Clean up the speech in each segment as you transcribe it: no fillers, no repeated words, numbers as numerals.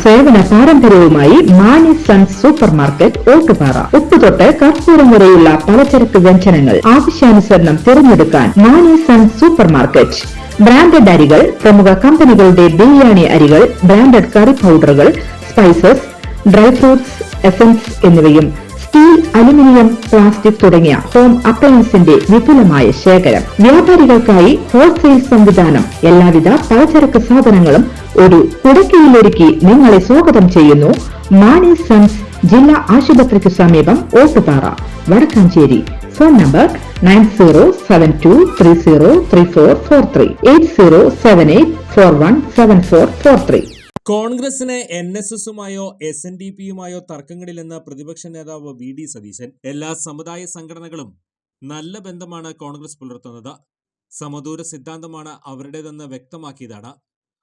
സേവന പാരമ്പര്യവുമായി Mani sons super market Ottupara. ഉപ്പുതൊട്ട് കർപ്പൂരം വരെയുള്ള പലചരക്ക് വ്യഞ്ജനങ്ങൾ ആവശ്യാനുസരണം തിരഞ്ഞെടുക്കാൻ Mani sons super market. Branded അരികൾ, പ്രമുഖ കമ്പനികളുടെ ബിരിയാണി അരികൾ, ബ്രാൻഡഡ് കറി പൗഡറുകൾ, സ്പൈസസ്, ഡ്രൈ ഫ്രൂട്ട്സ്, എസൻസ് എന്നിവയും സ്റ്റീൽ, അലുമിനിയം, പ്ലാസ്റ്റിക് തുടങ്ങിയ ഹോം അപ്ലയൻസിന്റെ വിപുലമായ ശേഖരം. വ്യാപാരികൾക്കായി ഹോൾസെയിൽ സംവിധാനം. എല്ലാവിധ പലചരക്ക് സാധനങ്ങളും ഒരു കുടക്കീഴിലൊരുക്കി നിങ്ങളെ സ്വാഗതം ചെയ്യുന്നു. മാണി സൺസ് ജില്ലാ ആശുപത്രിക്ക് സമീപം ഓട്ടുപാറ, വടക്കാഞ്ചേരി. Phone number 9072303443 8078417443. കോൺഗ്രസിന് NSSുമായോ SNDPയുമായോ തർക്കങ്ങളിലെന്ന് പ്രതിപക്ഷ നേതാവ് VD സതീശൻ. എല്ലാ സമുദായ സംഘടനകളും നല്ല ബന്ധമാണ് കോൺഗ്രസ് പുലർത്തുന്നത്. സമദൂര സിദ്ധാന്തമാണ് അവരുടേതെന്ന് വ്യക്തമാക്കിയതാണ്.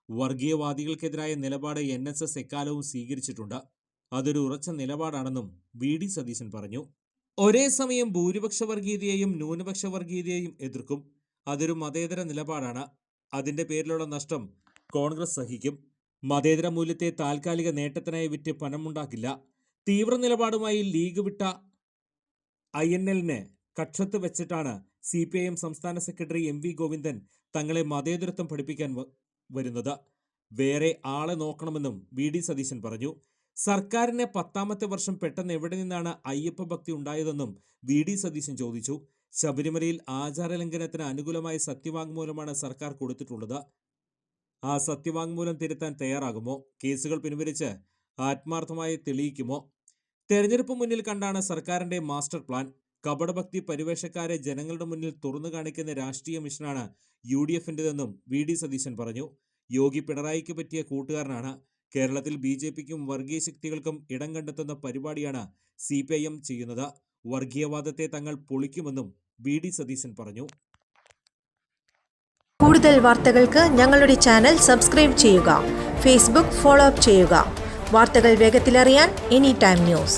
വർഗീയവാദികൾക്കെതിരായ നിലപാട് NSS എക്കാലവും സ്വീകരിച്ചിട്ടുണ്ട്. അതൊരു ഉറച്ച നിലപാടാണെന്നും VD സതീശൻ പറഞ്ഞു. ഒരേ സമയം ഭൂരിപക്ഷ വർഗീയതയെയും ന്യൂനപക്ഷ വർഗീയതയെയും എതിർക്കും. അതൊരു മതേതര നിലപാടാണ്. അതിന്റെ പേരിലുള്ള നഷ്ടം കോൺഗ്രസ് സഹിക്കും. മതേതര മൂല്യത്തെ താൽക്കാലിക നേട്ടത്തിനായി വിറ്റ് പണമുണ്ടാക്കില്ല. തീവ്ര നിലപാടുമായി ലീഗ് വിട്ട INLനെ കക്ഷത്ത് വെച്ചിട്ടാണ് CPIM സംസ്ഥാന സെക്രട്ടറി MV ഗോവിന്ദൻ തങ്ങളെ മതേതരത്വം പഠിപ്പിക്കാൻ വരുന്നത്. വേറെ ആളെ നോക്കണമെന്നും VD സതീശൻ പറഞ്ഞു. സർക്കാരിന് 10ാമത്തെ വർഷം പെട്ടെന്ന് എവിടെ നിന്നാണ് അയ്യപ്പ ഭക്തി ഉണ്ടായതെന്നും VD സതീശൻ ചോദിച്ചു. ശബരിമലയിൽ ആചാരലംഘനത്തിന് അനുകൂലമായ സത്യവാങ്മൂലമാണ് സർക്കാർ കൊടുത്തിട്ടുള്ളത്. ആ സത്യവാങ്മൂലം തിരുത്താൻ തയ്യാറാകുമോ? കേസുകൾ പിൻവലിച്ച് ആത്മാർത്ഥമായി തെളിയിക്കുമോ? തെരഞ്ഞെടുപ്പ് മുന്നിൽ കണ്ടാണ് സർക്കാരിന്റെ മാസ്റ്റർ പ്ലാൻ. കപടഭക്തി പരിവേഷക്കാരെ ജനങ്ങളുടെ മുന്നിൽ തുറന്നു കാണിക്കുന്ന രാഷ്ട്രീയ മിഷനാണ് UDFന്റേതെന്നും VD സതീശൻ പറഞ്ഞു. യോഗി പിണറായിക്ക് പറ്റിയ കൂട്ടുകാരനാണ്. കേരളത്തിൽ BJPക്കും വർഗീയ ശക്തികൾക്കും ഇടം കണ്ടെത്തുന്ന പരിപാടിയാണ് CPIM ചെയ്യുന്നത്. വർഗീയവാദത്തെ തങ്ങൾ പൊളിക്കുമെന്നും VD സതീശൻ പറഞ്ഞു. കൂടുതൽ വാർത്തകൾക്ക് ഞങ്ങളുടെ ചാനൽ സബ്സ്ക്രൈബ് ചെയ്യുക. ഫേസ്ബുക്ക് ഫോളോ അപ്പ് ചെയ്യുക. വാർത്തകൾ വേഗത്തിലറിയാൻ Anytime News.